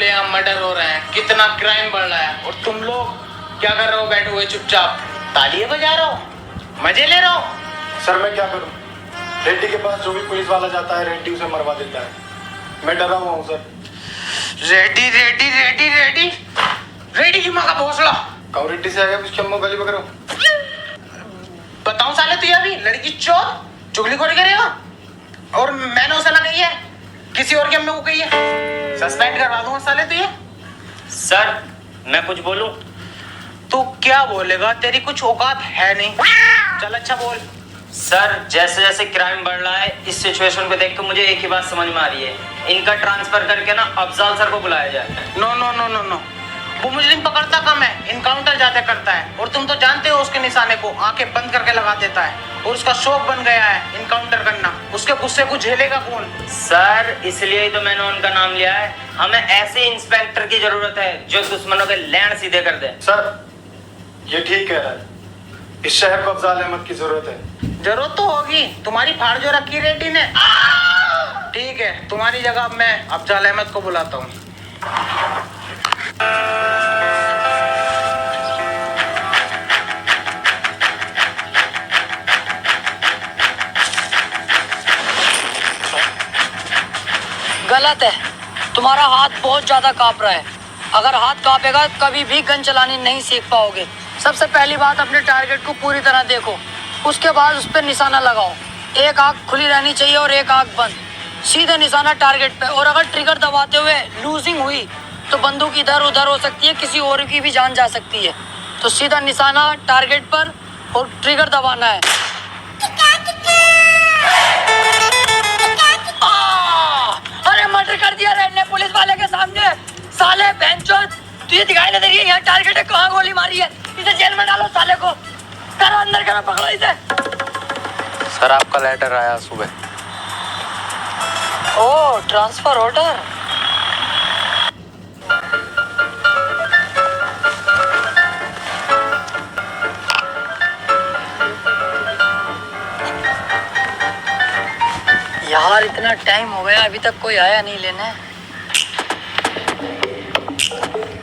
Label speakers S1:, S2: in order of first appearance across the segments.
S1: खुलेआम मर्डर हो रहे हैं, कितना क्राइम बढ़ रहा है, और तुम लोग क्या कर रहे हो बैठे हुए चुपचाप? तालियां बजा रहे हो, मजे ले रहे हो?
S2: सर मैं क्या करूं? रेड्डी के पास जो भी पुलिस वाला जाता है रेड्डी उसे मरवा देता है। मैं डरा हुआ हूं सर।
S1: रेड्डी रेड्डी रेड्डी रेड्डी रेड्डी की माँ का भोसड़ा।
S2: कौन रेड्डी से आया उसकी अम्मू गली पकड़ो।
S1: बताऊं साले तुझे अभी लड़की चोर चुगलीखोरी करेगा, और मैंने उसे ना कही है, किसी और के अम्मे को कही है। सस्पेंड करवा दूंगा साले तुझे।
S3: सर मैं कुछ बोलूं?
S1: तू क्या बोलेगा? तेरी कुछ औकात है नहीं। चल अच्छा बोल।
S3: सर जैसे जैसे क्राइम बढ़ रहा है इस सिचुएशन को देख कर मुझे एक ही बात समझ में आ रही है, इनका ट्रांसफर करके ना अफजाल सर को बुलाया जाए।
S1: No no no no no, वो मुजरिम पकड़ता कम है, इनकाउंटर ज्यादा करता है, और तुम तो जानते हो उसके निशाने को आंखें बंद करके लगा देता है, और उसका शौक बन गया है इनकाउंटर करना। उसके गुस्से को झेलेगा कौन?
S3: सर इसलिए ही तो मैंने उनका नाम लिया है। हमें ऐसे इंस्पेक्टर की जरूरत है जो दुश्मनों के लैंड सीधे कर दे।
S2: सर ये ठीक कह रहा है, इस शहर को अफजाल अहमद की जरूरत है।
S1: जरूरत तो होगी, तुम्हारी फाड़ जो रखी रेड्डी ने। ठीक है, तुम्हारी जगह मैं अफजाल अहमद को बुलाता हूँ।
S4: गलत है, तुम्हारा हाथ बहुत ज्यादा कांप रहा है। अगर हाथ कांपेगा कभी भी गन चलानी नहीं सीख पाओगे। सबसे पहली बात, अपने टारगेट को पूरी तरह देखो, उसके बाद उस पर निशाना लगाओ। एक आंख खुली रहनी चाहिए और एक आंख बंद, सीधे निशाना टारगेट पे। और अगर ट्रिगर दबाते हुए लूजिंग हुई तो बंदूक इधर उधर हो सकती है, किसी और की भी जान जा सकती है। तो सीधा निशाना टारगेट पर और ट्रिगर दबाना है। अरे मर्डर कर दिया रेड ने पुलिस वाले के सामने। साले बेंचोद, तुझे दिखाई नहीं दे रही है यहाँ टारगेट है, कहाँ गोली मारी है? इसे जेल में डालो साले को। करो अंदर, करो, पकड़ो इसे।
S5: सर आपका लेटर आया सुबह।
S4: ओ ट्रांसफर ऑर्डर। यार इतना टाइम हो गया, अभी तक कोई आया नहीं लेने।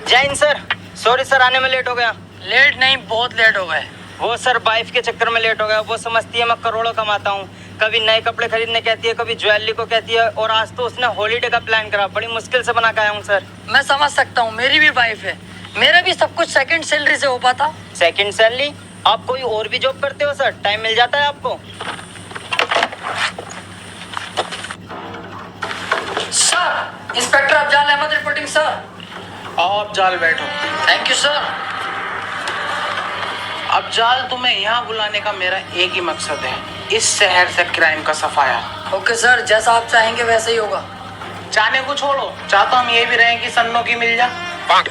S3: जय हिंद सर, सॉरी सर आने में लेट हो गया।
S4: लेट नहीं, बहुत लेट हो गए।
S3: वो सर वाइफ के चक्कर में लेट हो गया। वो समझती है मैं करोड़ों कमाता हूँ, कभी नए कपड़े खरीदने कहती है, कभी ज्वेलरी को कहती है, और आज तो उसने हॉलीडे का प्लान करा। बड़ी मुश्किल से बना के आया हूँ सर।
S4: मैं समझ सकता हूँ, मेरी भी वाइफ है, मेरा भी सब कुछ सेकंड सैलरी से हो पाता।
S3: Second salary? आप कोई और भी जॉब करते हो सर? टाइम मिल जाता है आपको?
S4: Sir inspector Afzal Ahmad reporting sir.
S1: आओ अफजाल बैठो।
S4: Thank you sir.
S1: अफजाल, तुम्हें यहाँ बुलाने का मेरा एक ही मकसद है, इस शहर से क्राइम का सफाया।
S4: ओके सर, जैसा आप चाहेंगे वैसे ही होगा।
S1: चाहने को छोड़ो, चाहता हम ये भी रहे कि सन्नो की मिल जा,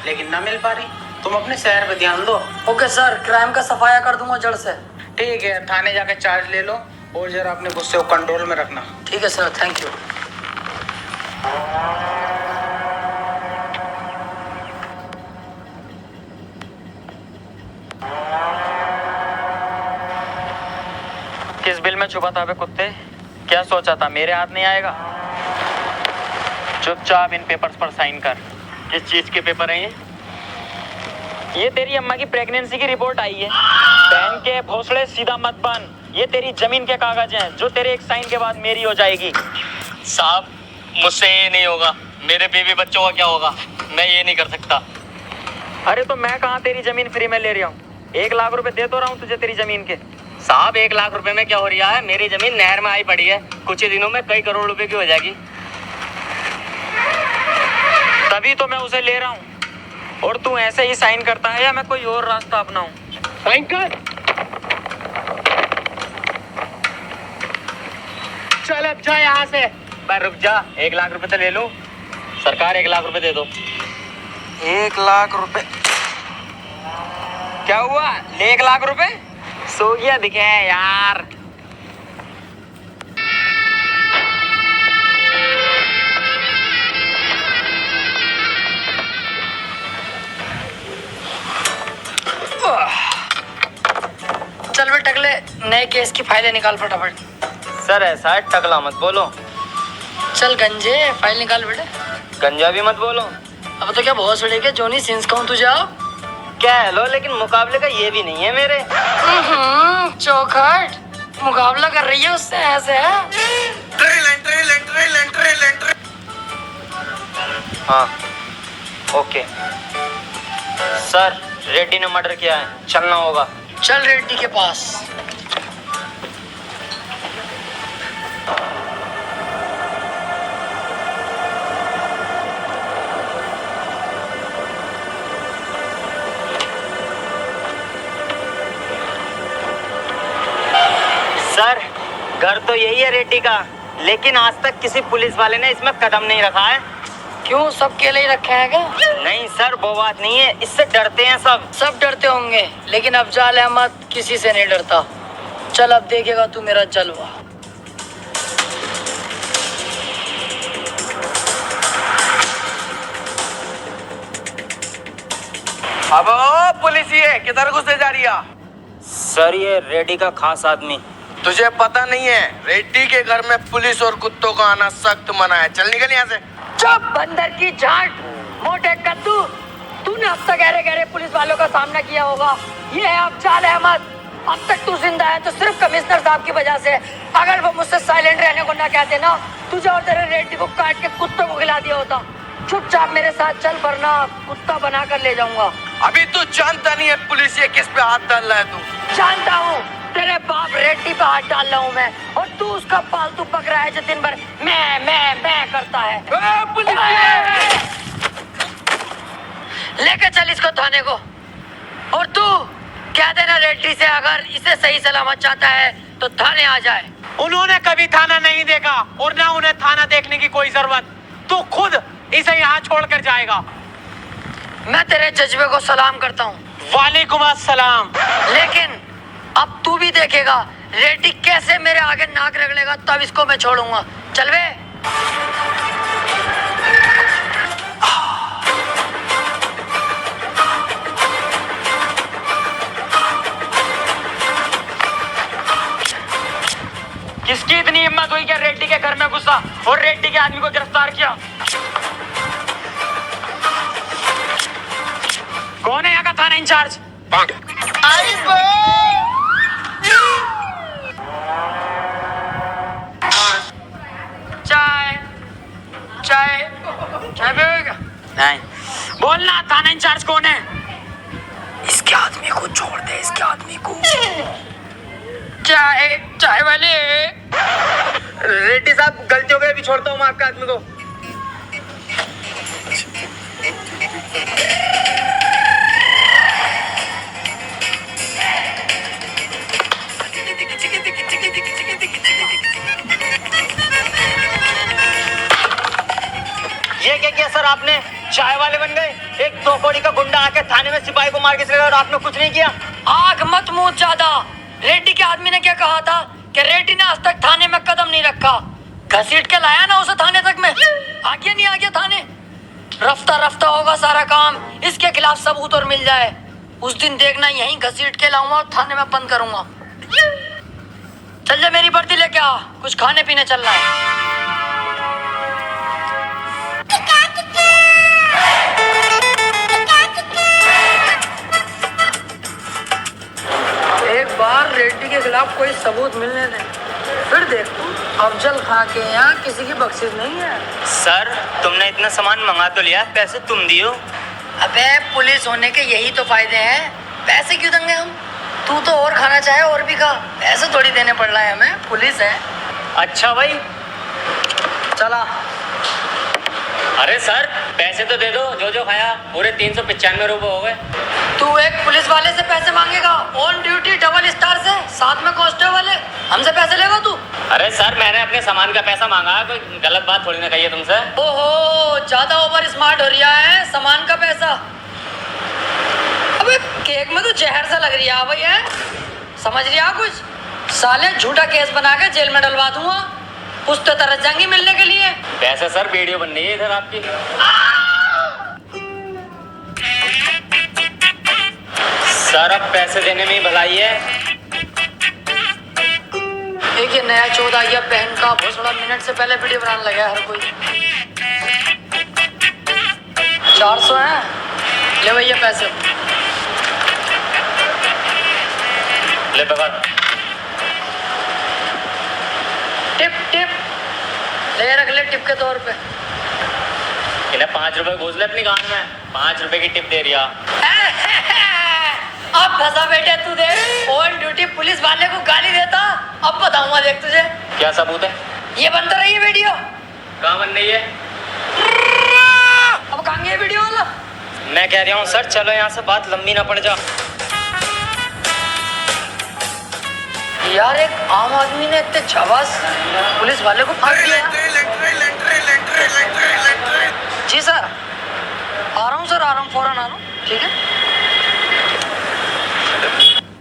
S1: लेकिन ना मिल पा रही। तुम अपने शहर पे ध्यान दो।
S4: ओके सर, क्राइम का सफाया कर दूंगा जड़ से।
S1: ठीक है, थाने जाके चार्ज ले लो, और जरा अपने गुस्से को कंट्रोल में रखना।
S4: ठीक है सर, थैंक यू।
S5: किस बिल में छुपा था बे कुत्ते? क्या सोचा था मेरे हाथ नहीं आएगा? चुपचाप इन पेपर्स पर साइन कर। किस चीज के पेपर हैं ये तेरी अम्मा की प्रेगनेंसी की रिपोर्ट आई है। बहन के भोसड़े सीधा मत बन। ये तेरी जमीन के कागज हैं जो तेरे एक साइन के बाद मेरी हो जाएगी।
S6: साहब मुझसे ये नहीं होगा, मेरे बीवी बच्चों का क्या होगा? मैं ये नहीं कर सकता।
S5: अरे तो मैं कहाँ तेरी जमीन फ्री में ले रहा हूँ? 1 लाख रुपए दे तो रहा हूँ तुझे तेरी जमीन के।
S6: साहब 1 लाख रुपए में क्या हो रहा है? मेरी जमीन नहर में आई पड़ी है, कुछ ही दिनों में कई करोड़ रुपए की हो जाएगी।
S5: तभी तो मैं उसे ले रहा हूँ। और तू ऐसे ही साइन करता है या मैं कोई और रास्ता अपनाऊं?
S1: साइन कर। चल अब जा यहाँ से।
S6: पर रुक जा, 1 लाख रुपए तो ले लूं। सरकार 1 लाख रुपए दे दो।
S5: 1 लाख रुपए? क्या हुआ? ले 1 लाख रुपए? सो गया दिखे है यार।
S4: चल बे टकले, नए केस की फाइलें निकाल फटाफट।
S3: सर ऐसा है, टकला मत बोलो।
S4: चल गंजे, फाइल निकाल बेटे।
S3: गंजा भी मत बोलो।
S4: अब तो क्या बहुत बड़े के जोनी सिंस कहूँ तुझे अब?
S3: क्या हेलो, लेकिन मुकाबले का ये भी नहीं है मेरे।
S4: चौखट मुकाबला कर रही है उससे ऐसे है?
S3: हाँ ओके सर, रेड्डी ने मर्डर किया है, चलना होगा।
S4: चल रेड्डी के पास।
S3: सर घर तो यही है रेड्डी का, लेकिन आज तक किसी पुलिस वाले ने इसमें कदम नहीं रखा है।
S4: क्यों, सब केले ही रखे हैं क्या?
S3: नहीं सर, वो बात नहीं है, इससे डरते हैं सब।
S4: सब डरते होंगे, लेकिन अफजाल अहमद किसी से नहीं डरता। चल अब देखेगा तू मेरा जलवा।
S7: अब ओ पुलिस ये किधर घुसे जा रही है?
S3: सर ये रेड्डी का खास आदमी।
S7: तुझे पता नहीं है, रेड्डी के घर में पुलिस और कुत्तों का आना सख्त मना है। चल निकल यहाँ से।
S4: चुप बंदर की झांट, मोटे कद्दू। तूने अब तक गहरे गहरे पुलिस वालों का सामना किया होगा। ये है अफजाल अहमद। अब तक तू जिंदा है तो सिर्फ कमिश्नर साहब की वजह से। अगर वो मुझसे साइलेंट रहने को ना कहते ना, तुझे और तेरे रेड्डी को काट के कुत्तों को खिला दिया होता। चुपचाप मेरे साथ चल, वरना कुत्ता बना कर ले जाऊंगा।
S7: अभी तू जानता नहीं है पुलिस ये किस पे हाथ डाल रहा है। तू
S4: जानता हूँ, तेरे बाप रेड्डी पे हाथ डाल रहा हूँ मैं, और तू उसका पालतू पकड़ा है जो दिन भर मैं करता है। लेके चल इसको थाने को। और तू कह देना रेड्डी से अगर इसे सही सलामत चाहता है तो थाने आ जाए।
S1: उन्होंने कभी थाना नहीं देखा और ना उन्हें थाना देखने की कोई जरूरत। तू खुद इसे यहाँ छोड़कर जाएगा।
S4: मैं तेरे जज्बे को सलाम करता हूँ।
S1: वालेकुम अस्सलाम।
S4: लेकिन अब तू भी देखेगा रेड्डी कैसे मेरे आगे नाक रगड़ेगा, तब इसको मैं छोड़ूंगा। चल बे।
S5: किसकी इतनी हिम्मत हुई कि रेड्डी के घर में घुसा और रेड्डी के आदमी को गिरफ्तार किया? कौन है यहाँ का थाना इंचार्ज?
S4: चाय चाय चाय पिएगा?
S3: नहीं।
S5: बोलना, थाना इंचार्ज कौन है?
S4: इसके आदमी को छोड़ दे, इसके आदमी को। चाय चाय वाले।
S3: रेड्डी साहब गलती हो गई, अभी छोड़ता हूँ मैं आपके आदमी को। ये क्या किया सर आपने? चाय वाले बन गए। एक दो कौड़ी का गुंडा आके थाने में सिपाही को मार के चला गया और आपने कुछ नहीं किया।
S4: आग मत मूत ज्यादा। रेड्डी के आदमी ने क्या कहा था कि रेड्डी ने आज तक थाने में कदम नहीं रखा। घसीट के लाया ना उसे थाने तक में। आ गया नहीं आ गया थाने। रफ्ता रफ्ता होगा सारा काम, इसके खिलाफ सबूत और मिल जाए उस दिन देखना, यहीं घसीट के लाऊंगा और थाने में बंद करूंगा। चल जा मेरी वर्दी लेके आ, कुछ खाने पीने चलना है। एक बार रेड्डी के खिलाफ कोई सबूत मिलने दे, फिर देख तू। अफजल खां के यहाँ किसी की बख्शिश नहीं है।
S3: सर तुमने इतना सामान मंगा तो लिया, पैसे तुम दियो।
S4: अबे पुलिस होने के यही तो फायदे हैं, पैसे क्यों देंगे हम? तू तो और खाना चाहे और भी खा, पैसे थोड़ी देने पड़ रहा है हमें, पुलिस है।
S3: अच्छा भाई
S4: चला।
S6: अरे सर पैसे तो दे दो, जो जो खाया पूरे 395 रुपए हो गए।
S4: तू एक पुलिस वाले से पैसे मांगेगा, ऑन ड्यूटी डबल स्टार से, साथ में कांस्टेबल है, हमसे पैसे लेगा तू?
S6: अरे सर मैंने अपने सामान का पैसा मांगा, कोई गलत बात थोड़ी ना कही है तुमसे।
S4: ओहो, ज्यादा ओवर स्मार्ट हो रहा है, सामान का पैसा। अबे केक में तो जहर सा लग रहा है भाई, है समझ रहा कुछ? साले झूठा केस बना के जेल में डलवा दूंगा, कुछ तो तरस जाएंगी मिलने के लिए।
S6: वैसे सर वीडियो बन रही है इधर आपकी। सर अब पैसे देने में ही भलाई है।
S4: एक ये नया 14 बहन का बहुत बड़ा मिनट से पहले वीडियो बनाने लगा है हर कोई। 400 है, ले भैया पैसे।
S6: ले पकड़।
S4: टिप टिप ले रख ले टिप के तौर पे।
S6: इन्हें 5 रुपए घूस ले अपनी गान में, 5 रुपए की टिप दे रिया।
S4: अब फंसा बेटे तू, देख ऑन ड्यूटी पुलिस वाले को गाली देता। अब बताऊंगा देख तुझे।
S6: क्या सबूत है?
S4: ये बन तो रही है वीडियो।
S6: कहाँ बन रही है?
S4: अब कहाँ गया वीडियो वाला?
S3: मैं कह रहा हूँ सर चलो यहाँ से, बात लंबी ना पड़ जा।
S4: यार एक आम आदमी ने इतने झवास पुलिस वाले को फाड़ दिया। जी सर आ रहा हूँ सर, आ रहा हूँ, फौरन आ रहा हूँ। ठीक है।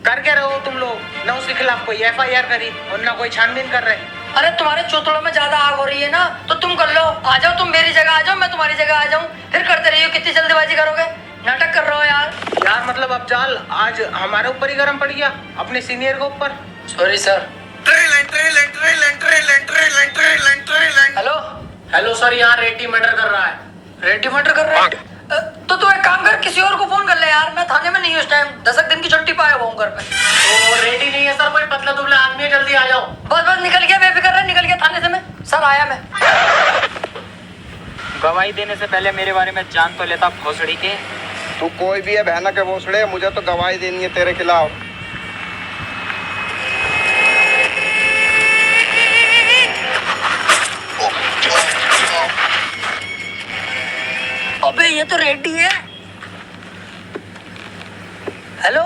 S1: कर क्या रहे हो तुम लोग? ना उसके खिलाफ कोई FIR करी और ना कोई छानबीन कर रहे।
S4: अरे तुम्हारे चौथड़ों में ज्यादा आग हो रही है ना, तो तुम कर लो। आ जाओ तुम मेरी जगह, आ जाओ मैं तुम्हारी जगह आ जाऊँ, फिर करते रहिए। कितनी जल्दीबाजी करोगे? नाटक कर रहे हो यार।
S1: यार मतलब अब जाल आज हमारे ऊपर ही गर्म पड़ गया, अपने सीनियर के ऊपर।
S4: Sorry sir. Hello
S2: hello sir, यहाँ रेड्डी मर्डर कर रहा है।
S4: रेड्डी मर्डर कर रहा है? तो तू एक काम कर, किसी और को फोन कर ले यार। मैं थाने में नहीं हूँ इस टाइम, 10 दिन की छुट्टी पाया हुआ हूँ घर पे।
S2: तो रेड्डी नहीं है सर, कोई पतला दुबला आदमी है, जल्दी आ जाओ।
S4: बस बस निकल गया, बेफिक्र रह, निकल गया थाने से मैं। सर आया मैं।
S3: गवाही देने से पहले मेरे बारे में जान तो लेता भोसड़ी के।
S8: तू कोई भी है बहना के भोसड़े, मुझे तो गवाही देनी है तेरे खिलाफ।
S4: अबे ये तो रेड्डी है। हेलो,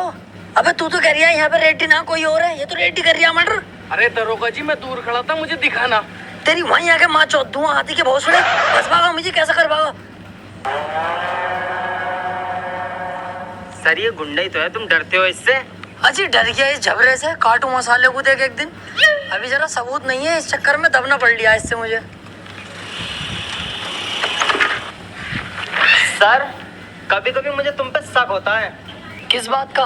S4: अबे तू तो कह रही है यहाँ पे रेड्डी ना कोई और है, ये तो रेड्डी कर रही है मर्डर।
S7: अरे दरोगा जी मैं दूर खड़ा था, मुझे दिखा ना।
S4: तेरी वहीं आके माँ चौथ दूँ हाथी के भोसड़े। बस भागा, मुझे कैसा कर भागा।
S3: सर ये गुंडा ही तो है, तुम डरते हो इससे?
S4: अजी डर गया इस झबरे से, काटू मसाले को देख एक दिन। अभी जरा सबूत नहीं है, इस चक्कर में दबना पड़ लिया इससे मुझे।
S3: सर कभी कभी मुझे तुम पे शक होता है।
S4: किस बात का?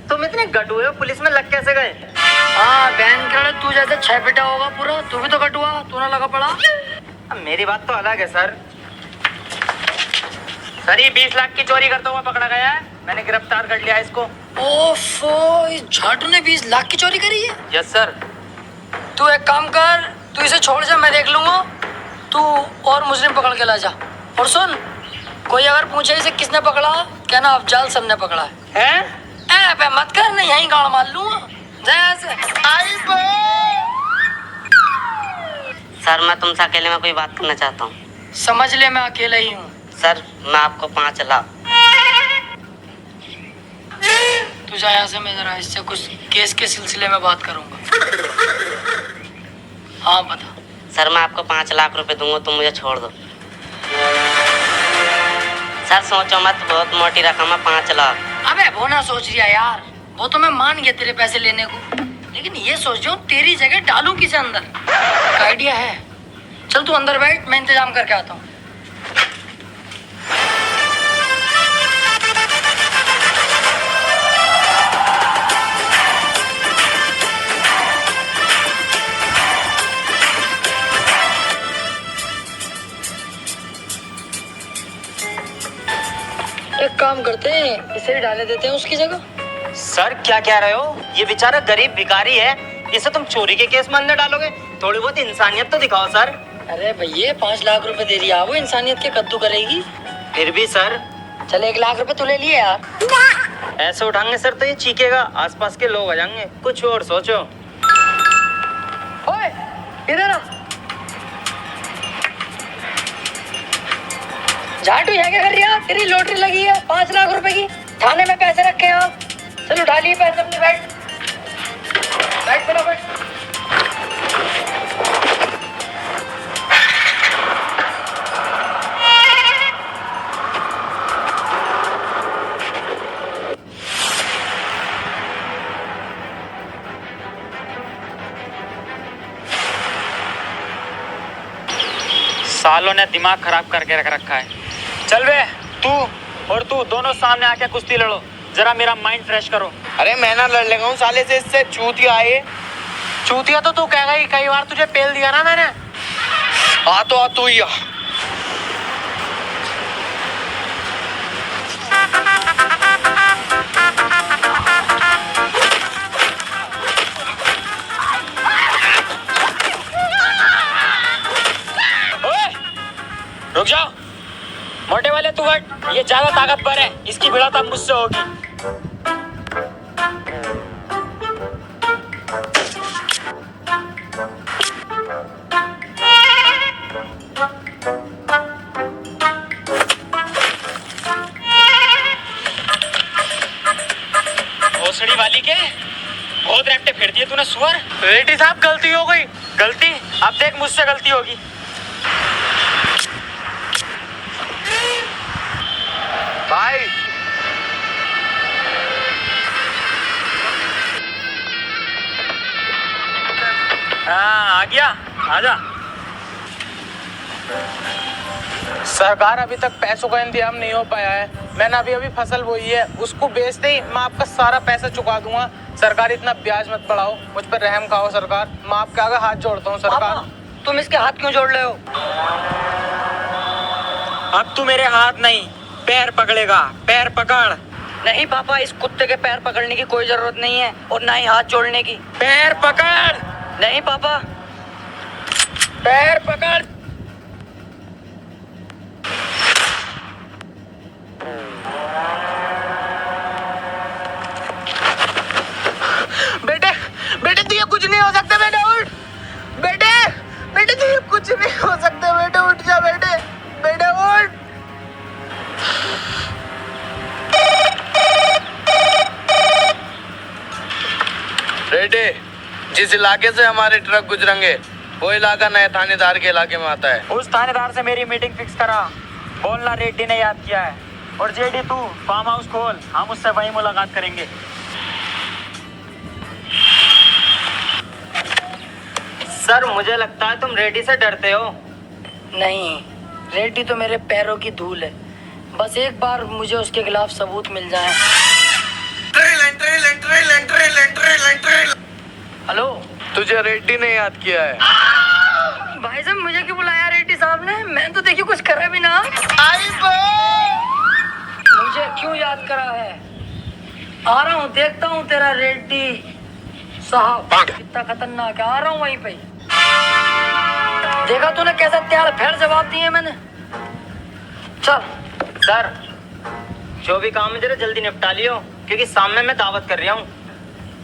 S3: तुम इतने गटुए हो, पुलिस में लग कैसे गए?
S4: हाँ बहन के तू जैसे 6 पिटा होगा पूरा, तू भी तो कटुआ, तू ना लगा पड़ा।
S3: अब मेरी बात तो अलग है सर। सर ये 20 लाख की चोरी करता हुआ पकड़ा गया है, मैंने गिरफ्तार कर लिया इसको।
S4: ओफो, इस झाटू ने 20 लाख की चोरी करी है।
S3: Yes sir.
S4: तू एक काम कर, तू इसे छोड़ जा, मैं देख लूंगा। तू और मुजरिम पकड़ के ला जा। और सुन, कोई अगर पूछे इसे किसने पकड़ा, कहना अफजाल सबने पकड़ा है। ए बे मत कर, नहीं यहीं गाड़ मार लूंगा। जा यहाँ से।
S9: सर मैं तुमसे अकेले में कोई बात करना चाहता हूँ।
S4: समझ ले मैं अकेला ही हूँ।
S9: सर मैं आपको 5 लाख।
S4: तू जा यहाँ से, मैं जरा इससे कुछ केस के सिलसिले में बात करूंगा। हाँ बता।
S9: सर मैं आपको 5 लाख रुपए दूंगा, तुम मुझे छोड़ दो। सर सोचो मत, बहुत मोटी रकम है 5 लाख।
S4: अबे वो ना सोच रिया यार, वो तो मैं मान गया तेरे पैसे लेने को, लेकिन ये सोच रहा हूँ तेरी जगह डालूं किसे अंदर। एक आइडिया है, चल तू अंदर बैठ, मैं इंतजाम करके आता हूँ। एक काम करते हैं, इसे डाले देते हैं उसकी जगह।
S3: सर क्या कह रहे हो? ये बेचारा गरीब भिखारी है, इसे तुम चोरी के केस में अंदर डालोगे? थोड़ी बहुत इंसानियत तो दिखाओ सर।
S4: अरे भैया 5 लाख रुपए दे दिया, वो इंसानियत के कद्दू करेगी।
S3: फिर भी सर।
S4: चल 1 लाख रुपए तू ले लिए यार।
S3: ऐसे उठाएंगे सर तो ये चीखेगा, आसपास के लोग आ जाएंगे। कुछ और सोचो।
S4: ओए इधर आ। झाटू यहाँ क्या कर रही है? तेरी लॉटरी लगी है 5 लाख रुपए की, थाने में पैसे रखे हैं। चल उठा लिए पैसे अपने, बैठ बैठ बोला बैठ।
S5: सालों ने दिमाग खराब करके रख रखा है। चल बे, तू और तू दोनों सामने आके कुश्ती लड़ो, जरा मेरा माइंड फ्रेश करो।
S7: अरे मैं ना लड़ लेगा हूँ साले से, इससे चूतिया आए।
S1: चूतिया तो तू कहेगा ही, कई बार तुझे पेल दिया ना मैंने।
S7: आ तो ही आ।
S5: तू हट, ये ज्यादा ताकतवर है, इसकी भिड़ंत अब मुझसे होगी। भोसड़ी वाली के बहुत रैप्टे फेर दिए तूने सुअर।
S1: रेड्डी साहब गलती हो गई।
S5: गलती? अब देख मुझसे गलती होगी।
S7: भाई
S5: हाँ आ गया, आजा।
S1: सरकार अभी तक पैसों का इंतजाम नहीं हो पाया है। मैंने अभी फसल बोई है, उसको बेचते ही मैं आपका सारा पैसा चुका दूंगा। सरकार इतना ब्याज मत बढ़ाओ, मुझ पर रहम खाओ सरकार। मैं आपके आगे हाथ जोड़ता हूँ सरकार।
S4: पापा, तुम इसके हाथ क्यों जोड़ रहे हो?
S5: अब तू मेरे हाथ नहीं पैर पकड़ेगा, पैर पकड़।
S4: नहीं पापा, इस कुत्ते के पैर पकड़ने की कोई जरूरत नहीं है और ना ही हाथ जोड़ने की।
S5: पैर पकड़।
S4: नहीं पापा।
S5: पैर पकड़।
S1: बेटे बेटे तुझे कुछ नहीं हो सकता। बेटे उठ। बेटे बेटे तुझे कुछ नहीं हो सकता। बेटे उठ जा। बेटे बेटे उठ।
S7: रेड्डी, जिस इलाके से हमारे ट्रक गुजरेंगे वो इलाका नए थानेदार के इलाके में आता है।
S5: उस थानेदार से मेरी मीटिंग फिक्स करा, बोलना रेड्डी ने याद किया है। और जेडी तू फार्म हाउस खोल, हम उससे वहीं मुलाकात करेंगे।
S3: सर मुझे लगता है तुम रेड्डी से डरते हो।
S4: नहीं, रेड्डी तो मेरे पैरों की धूल है। बस एक बार मुझे उसके खिलाफ सबूत मिल जाए। हेलो,
S7: तुझे रेड्डी ने याद किया है।
S4: भाई साहब मुझे क्यों बुलाया रेड्डी साहब ने? मैं तो देखिए कुछ करा भी ना। मुझे क्यों याद करा है? आ रहा हूँ, देखता हूँ तेरा रेड्डी साहब कितना खतरनाक है। आ रहा हूँ वहीं पे। देखा तूने कैसा त्यार फेर जवाब दिए मैंने। चल।
S3: सर जो भी काम है जरा जल्दी निपटा लियो, क्योंकि सामने मैं दावत कर रहा हूँ।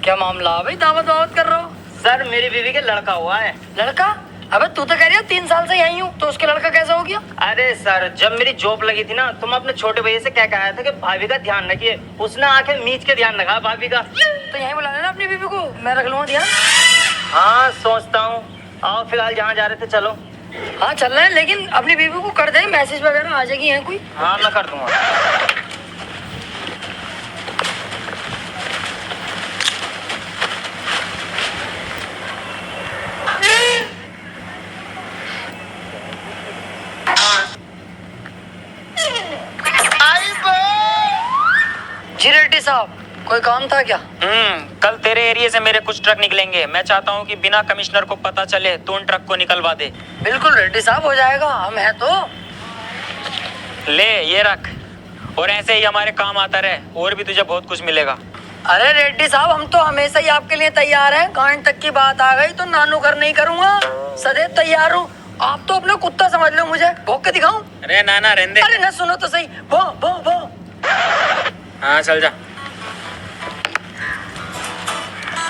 S4: क्या मामला है भाई? दावत कर रहा हो?
S3: सर मेरी बीवी के लड़का हुआ है।
S4: लड़का? अबे तू तो कह रही है 3 साल से यहीं हूँ, तो उसके लड़का कैसा हो गया?
S3: अरे सर जब मेरी जॉब लगी थी ना, तो मैं अपने छोटे भैया से कह के आया था कि भाभी का ध्यान रखिए। उसने आके मीच के ध्यान रखा भाभी का।
S4: तो यहीं बुला लेना अपनी बीवी को, मैं रख लूंगा ध्यान।
S3: हाँ सोचता हूँ। आओ फिलहाल जहाँ जा रहे थे चलो।
S4: हाँ चल रहे हैं, लेकिन अपनी बीवी को कर दे, मैसेज वगैरह आ जाएगी। है कोई?
S3: हाँ मैं कर दूंगा।
S4: जी रेड्डी साहब, कोई काम था क्या?
S5: कल तेरे एरिया से मेरे कुछ ट्रक निकलेंगे। मैं चाहता हूँ कि बिना कमिश्नर को पता चले तू उन ट्रक को निकलवा दे।
S4: बिल्कुल रेड्डी साहब, हो जाएगा, हम हैं तो।
S5: ले ये रख, और ऐसे ही हमारे काम आता रहे, और भी तुझे बहुत कुछ मिलेगा।
S4: अरे रेड्डी साहब, हम तो हमेशा ही आपके लिए तैयार हैं। गांड तक की बात आ गई तो नानू घर नहीं करूंगा, सदैव तैयार हूँ। आप तो अपना कुत्ता समझ लो मुझे। भौंक के दिखाऊं?
S5: अरे नाना रहने दे।
S4: अरे ना सुनो तो सही। भौ भौ भौ।
S5: हाँ चल जा।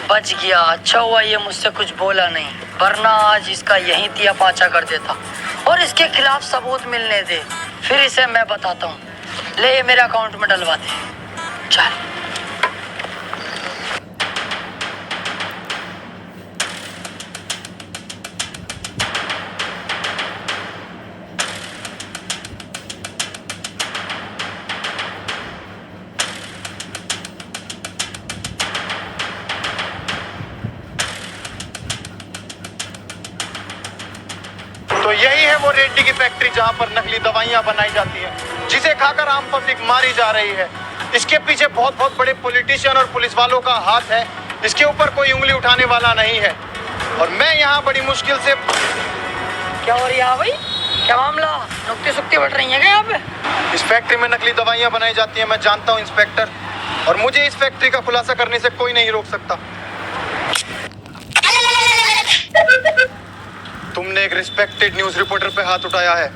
S4: बच गया, अच्छा हुआ ये मुझसे कुछ बोला नहीं, वरना आज इसका यही तिया पाचा कर देता। और इसके खिलाफ सबूत मिलने दे, फिर इसे मैं बताता हूँ। ले ये मेरे अकाउंट में डलवा दे। चल।
S2: तो यही है वो रेड्डी की फैक्ट्री जहां पर नकली दवाइयां बनाई जाती हैं, जिसे खाकर आम पब्लिक मारी जा रही है। इसके पीछे बहुत बहुत बड़े पॉलिटिशियन और पुलिस वालों का हाथ है। इसके ऊपर कोई उंगली उठाने वाला नहीं है। और मैं यहाँ बड़ी मुश्किल से।
S4: क्या हो रही है भाई? क्या मामला? नुक्ते सुक्ते बढ़ रही हैं क्या यहाँ पे?
S2: इस फैक्ट्री में नकली दवाइयां बनाई जाती हैं, मैं जानता हूँ इंस्पेक्टर, और मुझे इस फैक्ट्री का खुलासा करने से कोई नहीं रोक सकता। तुमने एक रिस्पेक्टेड न्यूज रिपोर्टर पे हाथ उठाया है,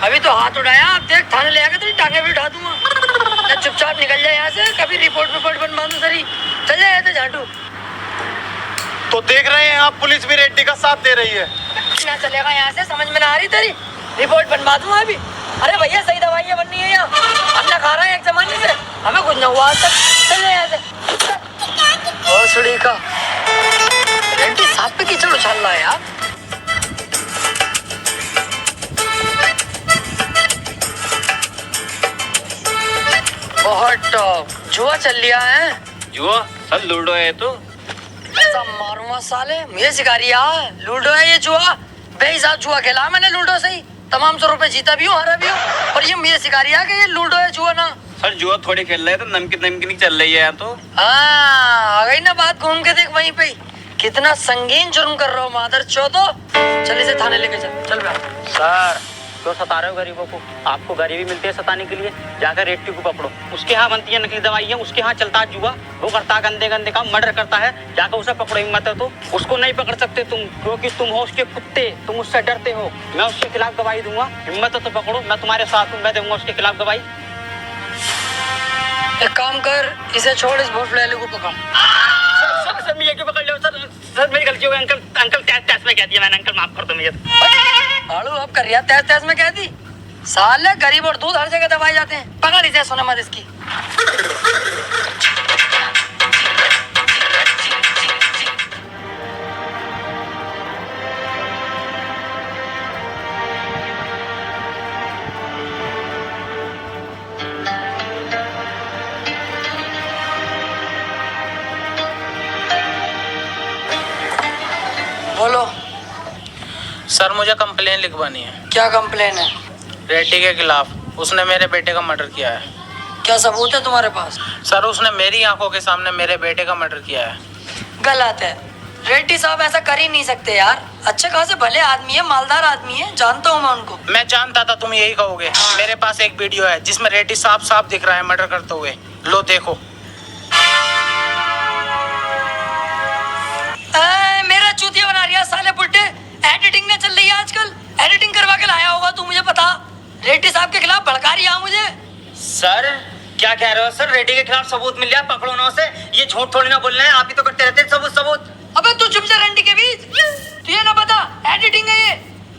S4: अभी तो हाथ उठाया, अब देख थाने ले आके तेरी टांगे भी उठा दूंगा। ना चुपचाप निकल जाए यहाँ से, कभी रिपोर्ट बनवा दो तेरी। चल जाए तो झाटू।
S2: तो देख रहे हैं आप, पुलिस भी रेड्डी का साथ दे रही है।
S4: ना चलेगा यहाँ से, समझ में ना आ रही तेरी। रिपोर्ट बनवा दूंगा अभी। अरे भैया सही दवाइयाँ बननी है यहाँ, अपना खा रहा है एक जमाने से, हमें कुछ न हुआ आज तक। चल जाए यहाँ से। ओ सुड़ी का रेड्डी साथ पे कीचड़ उछाल रहा है यार। बहुत टॉप जुआ चल लिया है।
S5: जुआ सर लूडो है तो
S4: ऐसा मारूंगा साले, मुझे सिखा रही है लूडो है ये जुआ। बेहिसाब जुआ खेला मैंने लूडो से ही, तमाम 100 रुपए जीता भी हूँ, हारा भी हूँ, और ये मुझे सिखा रही है कि ये लूडो है जुआ ना।
S5: सर जुआ थोड़ी खेल रहे हैं तो नमकीन चल रही है यहाँ तो।
S4: हाँ आ गई ना बात, घूम के देख वहीं पे ही। कितना संगीन जुर्म कर रहा हो मादर चौथो। चल इसे थाने लेके चल बे।
S5: सर क्यों सता रहे हो गरीबों को? आपको गरीबी मिलती है सताने के लिए। जाकर रेड्डी को पकड़ो, उसके यहाँ बनती है नकली दवाइयाँ, उसके यहाँ चलता है जुआ, वो करता है गंदे गंदे काम, मर्डर करता है। जाकर उसे पकड़ो, हिम्मत है तो। उसको नहीं पकड़ सकते तुम, क्योंकि तुम हो उसके कुत्ते, तुम उससे डरते हो। मैं उसके खिलाफ गवाही दूंगा, हिम्मत है तो पकड़ो, मैं तुम्हारे साथ हूँ, मैं दूंगा उसके खिलाफ गवाही।
S4: एक काम कर, इसे छोड़, इस भोसले को पकड़।
S5: सर मुझे क्यों पकड़ लो सर मेरी गलती हो गई। अंकल तैस में कह दिया मैंने, अंकल माफ कर दो मुझे।
S4: आड़ू अब कर रिया तैस में कह दी। साले गरीब और दूध हर जगह दबाए जाते हैं। पकड़ इसे, सुना मत इसकी। बोलो
S1: सर मुझे कंप्लेन लिखवानी है।
S4: क्या कंप्लेन है?
S1: रेड्डी के खिलाफ, उसने मेरे बेटे का मर्डर किया है।
S4: क्या सबूत है तुम्हारे पास?
S1: सर उसने मेरी आंखों के सामने मेरे बेटे का मर्डर किया है।
S4: गलत है, रेड्डी साहब ऐसा कर ही नहीं सकते यार। अच्छे खासे भले आदमी है, मालदार आदमी है, जानता हूँ मैं उनको।
S1: मैं जानता था तुम यही कहोगे। मेरे पास एक वीडियो है जिसमें रेड्डी साफ दिख रहा है मर्डर करते हुए। लो देखो।
S4: मेरा चूतिया बना रिया साले बुड्ढे। एडिटिंग ने चल रही है आजकल, एडिटिंग करवा के लाया होगा तू, मुझे पता। रेड्डी साहब के खिलाफ भड़का रही है मुझे।
S3: सर क्या कह रहे हो सर? रेड्डी के खिलाफ सबूत मिल गया, पकड़ो ना उसे। ये झूठ थोड़ी ना बोल रहे हैं, आप ही तो करते रहते हैं सबूत।
S4: अबे तू चुप जा रंडी के बीच। तुझे ना पता एडिटिंग है ये।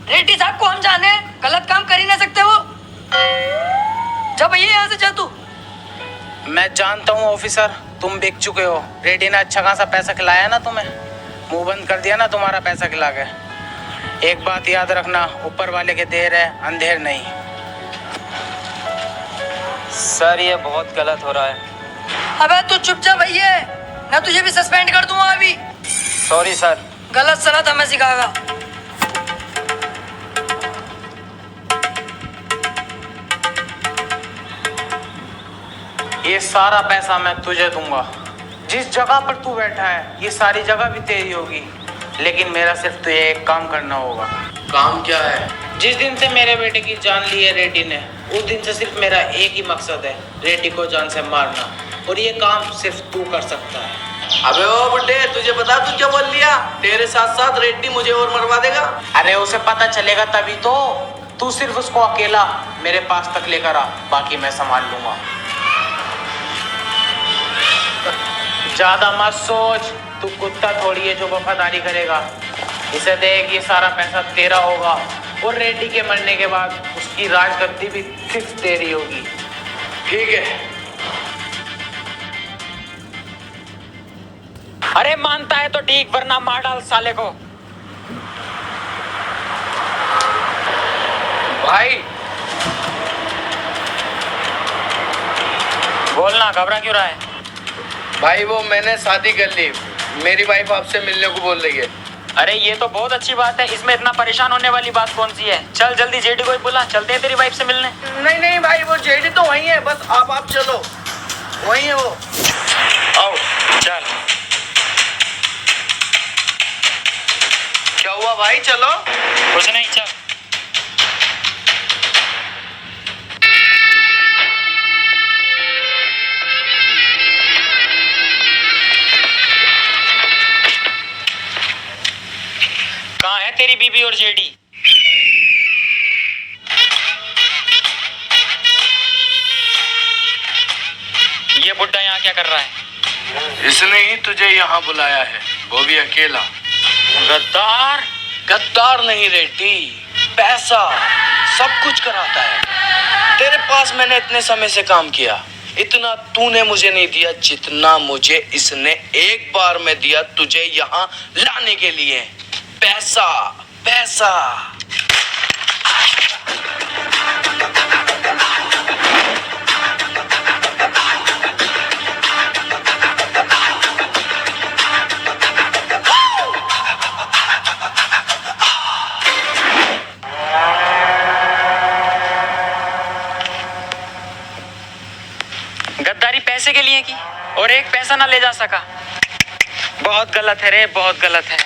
S4: रेड्डी साहब को हम जाने, गलत काम कर ही ना सकते वो। जा भैया यहाँ से जा तू।
S1: मैं जानता हूँ ऑफिसर, तुम बिक चुके हो। रेड्डी ने अच्छा खासा पैसा खिलाया ना तुम्हें, मुंह बंद कर दिया ना तुम्हारा पैसा खिला के। एक बात याद रखना, ऊपर वाले के देर है अंधेर नहीं।
S3: सर ये बहुत गलत हो रहा है।
S4: अबे तू चुप जा भैया, मैं तुझे भी सस्पेंड कर दूंगा अभी।
S3: Sorry sir.
S4: गलत सनत हमें सिखाएगा।
S1: ये सारा पैसा मैं तुझे दूंगा। जिस जगह पर तू बैठा है ये सारी जगह भी तेरी होगी, लेकिन मेरा सिर्फ तुझे एक काम करना होगा।
S7: काम क्या है?
S1: जिस दिन से मेरे बेटे की जान ली है रेड्डी ने, उस दिन से सिर्फ मेरा एक ही मकसद है, रेड्डी को जान से मारना। और ये काम सिर्फ तू कर सकता है।
S7: अबे ओ बुड्ढे, तुझे पता तू क्या बोल लिया? तेरे साथ साथ रेड्डी मुझे और मरवा देगा।
S1: अरे उसे पता चलेगा तभी तो। तू सिर्फ उसको अकेला मेरे पास तक लेकर आ, बाकी मैं संभाल लूंगा। ज्यादा मत सोच, तू कुत्ता थोड़ी है जो वफादारी करेगा। इसे देख, ये सारा पैसा तेरा होगा, और रेड्डी के मरने के बाद उसकी राजगद्दी भी सिर्फ तेरी होगी।
S7: ठीक है।
S5: अरे मानता है तो ठीक, वरना मार डाल साले को।
S7: भाई
S5: बोलना, घबरा क्यों रहा है?
S7: भाई वो मैंने शादी कर ली, मेरी वाइफ आपसे मिलने को बोल रही है।
S5: अरे ये तो बहुत अच्छी बात है, इसमें इतना परेशान होने वाली बात कौन सी है? चल जल्दी जेडी को ही बुला, चलते हैं तेरी वाइफ से मिलने।
S7: नहीं भाई, वो जेडी तो वही है, बस आप चलो, वही है वो।
S5: आओ चल।
S7: क्या हुआ भाई, चलो।
S5: कुछ नहीं, चल। कहाँ है तेरी बीबी और जेडी? ये बुड्ढा यहाँ क्या कर रहा है?
S7: इसने ही तुझे यहाँ बुलाया है, वो भी अकेला।
S5: गद्दार?
S7: गद्दार नहीं रेड्डी, पैसा सब कुछ कराता है। तेरे पास मैंने इतने समय से काम किया, इतना तूने मुझे नहीं दिया जितना मुझे इसने एक बार में दिया तुझे यहाँ लाने के लिए। पैसा पैसा।
S5: गद्दारी पैसे के लिए की और एक पैसा ना ले जा सका। बहुत गलत है रे, बहुत गलत है।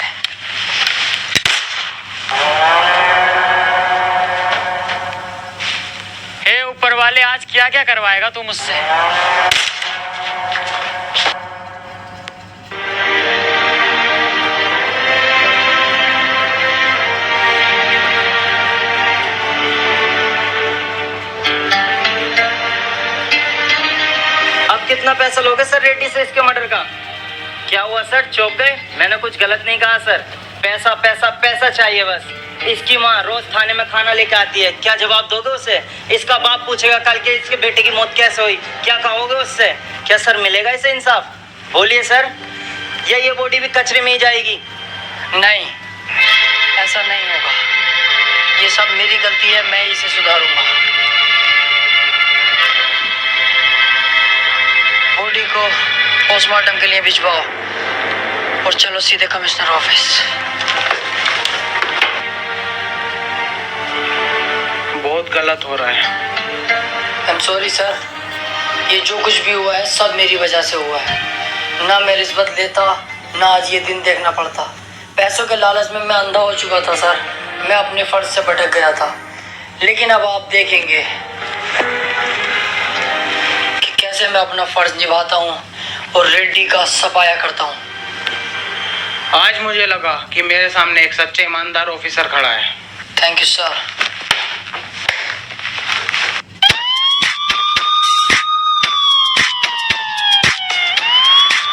S5: हे ऊपर वाले, आज क्या क्या करवाएगा तू मुझसे?
S3: अब कितना पैसा लोगे सर रेड्डी से इसके मर्डर का? क्या हुआ सर, चौंक गए? मैंने कुछ गलत नहीं कहा सर। पैसा पैसा पैसा चाहिए बस। इसकी माँ रोज थाने में खाना लेके आती है, क्या जवाब दोगे उसे? इसका बाप पूछेगा कल के इसके बेटे की मौत कैसे हुई, क्या कहोगे उससे? क्या सर मिलेगा इसे इंसाफ? बोलिए सर, या ये बॉडी भी कचरे में ही जाएगी?
S4: नहीं, ऐसा नहीं होगा। ये सब मेरी गलती है, मैं इसे सुधारूंगा। बॉडी को पोस्टमार्टम के लिए भिजवाओ और चलो सीधे कमिश्नर ऑफिस।
S1: बहुत गलत हो रहा है।
S4: आई एम सॉरी सर, ये जो कुछ भी हुआ है सब मेरी वजह से हुआ है। ना मैं रिश्वत लेता, ना आज ये दिन देखना पड़ता। पैसों के लालच में मैं अंधा हो चुका था सर, मैं अपने फर्ज से भटक गया था। लेकिन अब आप देखेंगे कि कैसे मैं अपना फर्ज निभाता हूँ और रेड्डी का सफाया करता हूँ।
S1: आज मुझे लगा कि मेरे सामने एक सच्चे ईमानदार ऑफिसर खड़ा है।
S4: Thank you sir.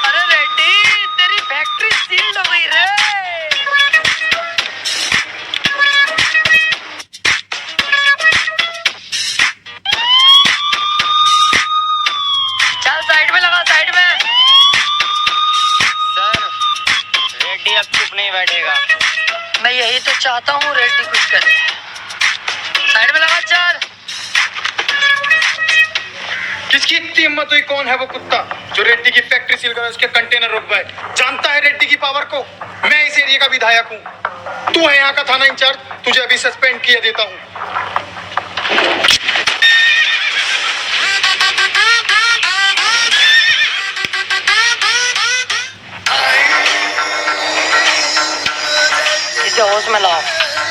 S3: अरे रेड्डी, तेरी फैक्ट्री सील्ड हो गई रे।
S4: चल साइड में लगा, साइड में।
S3: सर रेड्डी अब चुप नहीं बैठेगा।
S4: मैं यही तो चाहता हूँ, रेड्डी कुछ करे। साइड में लगा, चल।
S2: किसकी इतनी हिम्मत हुई? कौन है वो कुत्ता जो रेड्डी की फैक्ट्री सील कर उसके कंटेनर रुकवाए? जानता है रेड्डी की पावर को? मैं इस एरिया का विधायक हूँ, तू है यहाँ का थाना इंचार्ज, तुझे अभी सस्पेंड किया देता हूँ।
S4: इसे होश में लाओ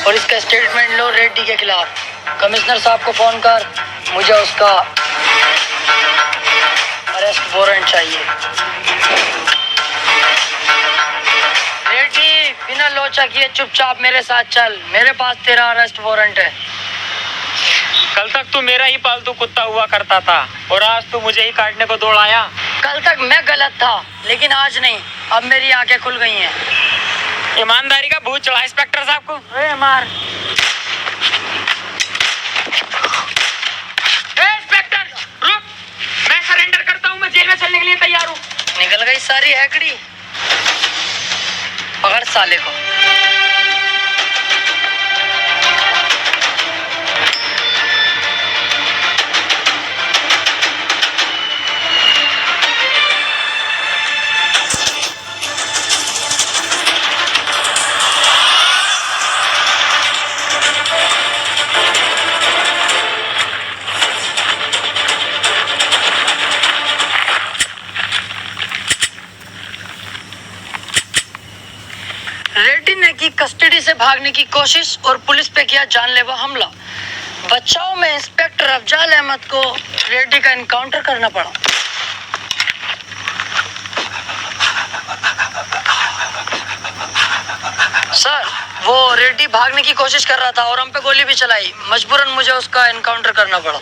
S4: और इसका स्टेटमेंट लो रेड्डी के खिलाफ। कमिश्नर साहब को फोन कर, मुझे उसका अरेस्ट वारंट चाहिए। रेड्डी, बिना लोचा किए चुपचाप मेरे साथ चल, मेरे पास तेरा अरेस्ट वारंट है।
S5: कल तक तू मेरा ही पालतू कुत्ता हुआ करता था और आज तू मुझे ही काटने को दौड़ आया।
S4: कल तक मैं गलत था, लेकिन आज नहीं। अब मेरी आंखें खुल गई हैं।
S5: ईमानदारी का भूत चढ़ा इंस्पेक्टर साहब को। अरे मार। इंस्पेक्टर रुक, मैं सरेंडर करता हूँ, मैं जेल में चलने के लिए तैयार हूँ।
S4: निकल गई सारी हैकड़ी। पकड़ साले को। रेड्डी ने की कस्टडी से भागने की कोशिश और पुलिस पे किया जानलेवा हमला। बचाव में इंस्पेक्टर अफजाल अहमद को रेड्डी का एनकाउंटर करना पड़ा। सर, वो रेड्डी भागने की कोशिश कर रहा था और हम पे गोली भी चलाई। मजबूरन मुझे उसका एनकाउंटर करना पड़ा।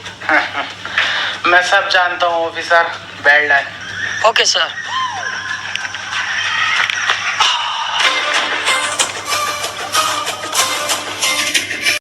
S1: मैं सब जानता हूँ officer, bad luck.
S4: Okay sir.